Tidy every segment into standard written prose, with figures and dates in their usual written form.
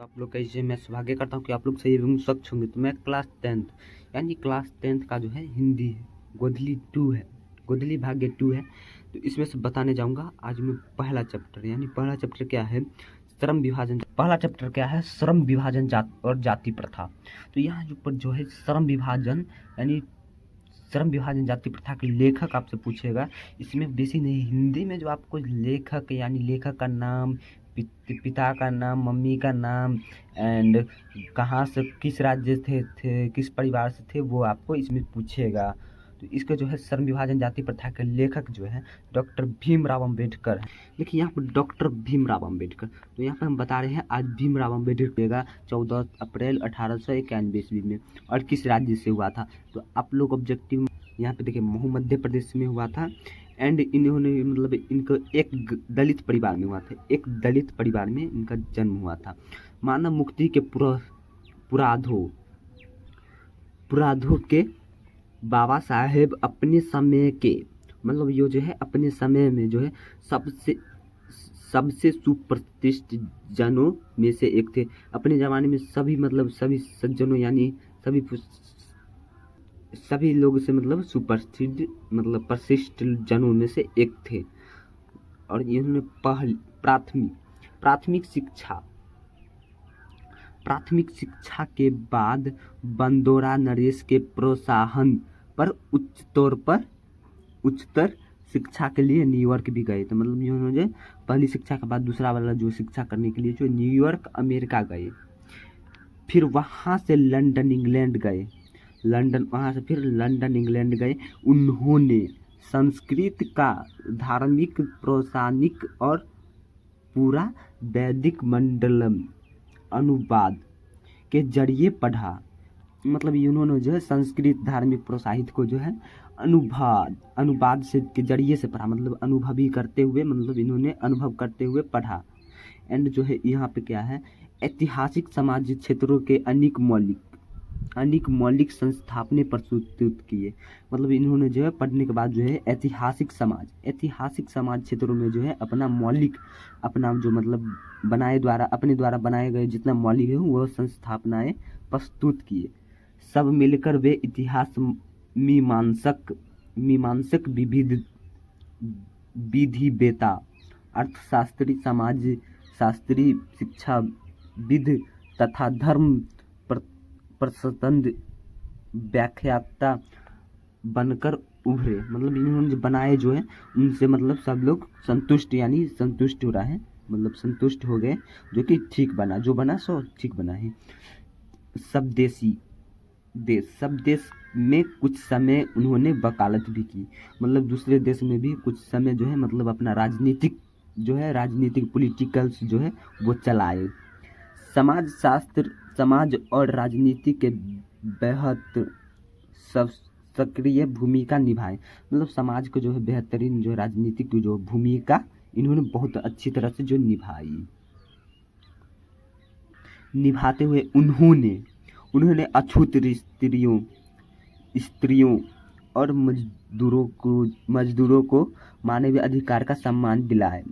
तो आप लोग कैसे, मैं सौभाग्य करता हूँ कि आप लोग सही एवं स्वच्छ होंगे। तो मैं क्लास 10th यानी क्लास 10th का जो है हिंदी है, गोधली 2 है, गोधली भाग्य 2 है। तो इसमें से बताने जाऊँगा आज मैं पहला चैप्टर, यानी पहला चैप्टर क्या है, श्रम विभाजन। पहला चैप्टर क्या है, श्रम विभाजन और जाति प्रथा। तो यहाँ जो पर जो है श्रम विभाजन यानी श्रम विभाजन जाति प्रथा के लेखक आपसे पूछेगा। इसमें बेसी नहीं, हिंदी में जो आपको लेखक यानी लेखक का नाम, पिता का नाम, मम्मी का नाम एंड कहाँ से, किस राज्य थे किस परिवार से थे, वो आपको इसमें पूछेगा। तो इसका जो है श्रम विभाजन जाति प्रथा के लेखक जो है डॉक्टर भीमराव अम्बेडकर है। देखिए यहाँ पर डॉक्टर भीमराव अम्बेडकर, तो यहाँ पर हम बता रहे हैं आज भीमराव अम्बेडकर का 14 अप्रैल 1891 ईस्वी में और किस राज्य से हुआ था। तो आप लोग ऑब्जेक्टिव यहाँ पे देखिए मध्य प्रदेश में हुआ था एंड इन्होंने मतलब इनको एक दलित परिवार में हुआ था, एक दलित परिवार में इनका जन्म हुआ था। मानव मुक्ति के पुराधो के बाबा साहेब अपने समय के मतलब ये जो है अपने समय में जो है सबसे सुप्रतिष्ठित जनों में से एक थे। अपने ज़माने में सभी मतलब सभी सज्जनों यानी सभी लोग से मतलब सुप्रसिद्ध मतलब प्रशिष्ट जनों में से एक थे। और इन्होंने प्राथमिक शिक्षा के बाद बंदोरा नरेश के प्रोत्साहन पर उच्चतर शिक्षा के लिए न्यूयॉर्क भी गए। तो मतलब इन्होंने पहली शिक्षा के बाद दूसरा वाला जो शिक्षा करने के लिए जो न्यूयॉर्क अमेरिका गए, फिर वहाँ से लंदन इंग्लैंड गए, फिर लंदन इंग्लैंड गए। उन्होंने संस्कृत का धार्मिक प्रोसानिक और पूरा वैदिक मंडलम अनुवाद के जरिए पढ़ा। मतलब इन्होंने जो है संस्कृत धार्मिक प्रोत्साहित को जो है अनुवाद से के जरिए से पढ़ा, मतलब अनुभवी करते हुए, मतलब इन्होंने अनुभव करते हुए पढ़ा। एंड जो है यहाँ पे क्या है, ऐतिहासिक समाज क्षेत्रों के अनेक मौलिक संस्थापने प्रस्तुत किए। मतलब इन्होंने जो है पढ़ने के बाद जो है ऐतिहासिक समाज क्षेत्रों में जो है अपना जो मतलब अपने द्वारा बनाए गए जितना मौलिक है वह संस्थापनाएं प्रस्तुत किए। सब मिलकर वे इतिहास मीमांसक विधिवेता, अर्थशास्त्री, समाजशास्त्री, शिक्षाविद तथा धर्म प्रसंद व्याख्याता बनकर उभरे। मतलब इन्होंने जो बनाए जो है उनसे मतलब सब लोग संतुष्ट हो रहा है, मतलब संतुष्ट हो गए, जो कि ठीक बना, जो बना सो ठीक बना है। सब देश में कुछ समय उन्होंने वकालत भी की, मतलब दूसरे देश में भी कुछ समय जो है मतलब अपना राजनीतिक पॉलिटिकल्स जो है वो चलाए। समाज और राजनीति के बेहद सक्रिय भूमिका निभाए। मतलब समाज को जो है बेहतरीन जो राजनीतिक जो भूमिका इन्होंने बहुत अच्छी तरह से जो निभाते हुए उन्होंने अछूत स्त्रियों और मजदूरों को मानवीय अधिकार का सम्मान दिलाए।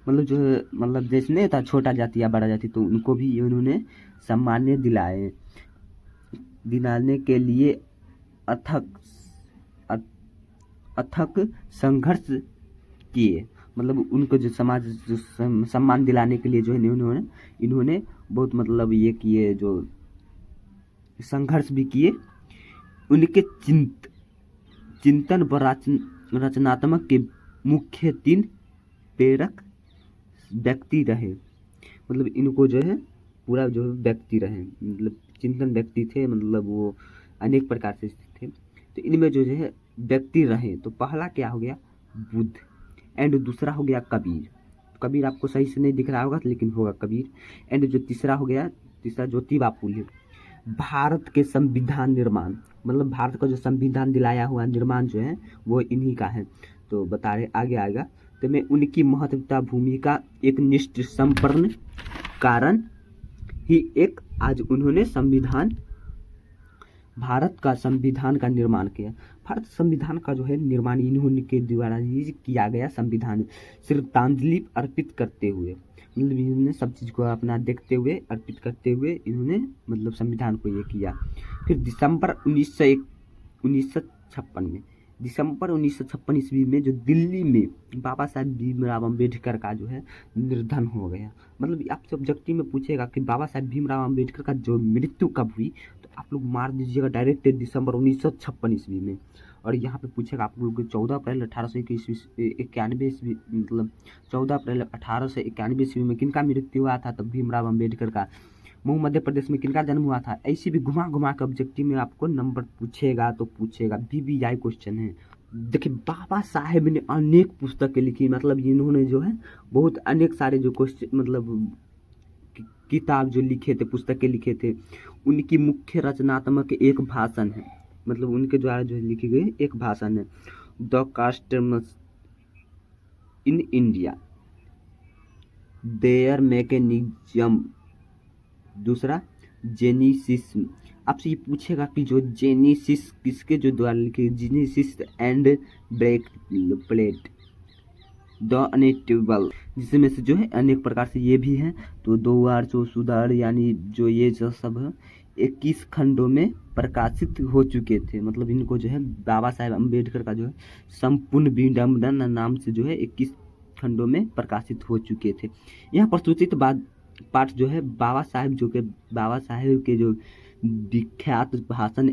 मतलब जो मतलब जैसे नहीं था छोटा जाति या बड़ा जाति, तो उनको भी उन्होंने सम्मान दिलाने के लिए अथक संघर्ष किए। मतलब उनको जो समाज जो सम्मान दिलाने के लिए जो है इन्होंने बहुत मतलब ये किए, जो संघर्ष भी किए। उनके चिंतन व रचनात्मक के मुख्य 3 प्रेरक व्यक्ति रहे। मतलब इनको जो है पूरा जो व्यक्ति रहे, मतलब चिंतन व्यक्ति थे, मतलब वो अनेक प्रकार से थे। तो इनमें जो है व्यक्ति रहे, तो पहला क्या हो गया, बुद्ध, एंड दूसरा हो गया कबीर आपको सही से नहीं दिख रहा होगा लेकिन होगा कबीर। एंड जो तीसरा ज्योतिबा फुले। भारत के संविधान निर्माण, मतलब भारत का जो संविधान दिलाया हुआ निर्माण जो है वो इन्हीं का है। तो बता रहे आगे आएगा। तो मैं उनकी महत्वता भूमिका एक निष्ठ संपन्न कारण ही एक आज उन्होंने भारत का संविधान का निर्माण किया। भारत संविधान का जो है निर्माण इन्होंने के द्वारा ही किया गया। संविधान श्रद्धांजलि अर्पित करते हुए मतलब इन्होंने सब चीज़ को अपना देखते हुए, अर्पित करते हुए इन्होंने मतलब संविधान को ये किया। फिर दिसंबर 1956 में, दिसंबर 1956 ईस्वी में जो दिल्ली में बाबा साहेब भीमराव अम्बेडकर का जो है निर्धन हो गया। मतलब आपसे ऑब्जेक्टिव में पूछेगा कि बाबा साहेब भीमराव अम्बेडकर का जो मृत्यु कब हुई, तो आप लोग मार दीजिएगा डायरेक्ट दिसंबर 1956 ईस्वी में। और यहाँ पे पूछेगा आप लोग 14 अप्रैल 1891 ईस्वी, मतलब 14 अप्रैल 1891 ईस्वी में किनका मृत्यु हुआ था, तब भीमराव अम्बेडकर का। मऊ मध्य प्रदेश में किनका जन्म हुआ था। ऐसे भी घुमा घुमा के ऑब्जेक्टिव में आपको नंबर पूछेगा तो पूछेगा, BBI क्वेश्चन है। देखिए बाबा साहेब ने अनेक पुस्तकें लिखी, मतलब इन्होंने जो है बहुत अनेक सारे जो क्वेश्चन मतलब किताब जो लिखे थे, पुस्तकें लिखे थे। उनकी मुख्य रचनात्मक एक भाषण है, मतलब उनके द्वारा जो लिखी गई एक भाषण है, the customs in India, there mechanism. दूसरा जेनेसिस। आपसे ये पूछेगा कि जो जेनेसिस किसके जो द्वारा लिखी, Genesis and break plate, the uneatable, जिसमें से जो है अनेक प्रकार से ये भी हैं। तो 2 सुधार यानी जो ये जो सब है 21 खंडों में प्रकाशित हो चुके थे। मतलब इनको जो है बाबा साहेब अम्बेडकर का जो है संपूर्ण विडम्बना नाम से जो है 21 खंडों में प्रकाशित हो चुके थे। यहाँ प्रस्तुत पाठ जो है बाबा साहेब के जो विख्यात भाषण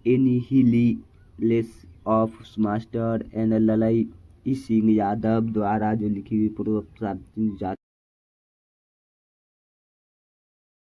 एनिहिलेशन ऑफ मास्टर एंड ललाई सिंह यादव द्वारा जो लिखी हुई पूर्व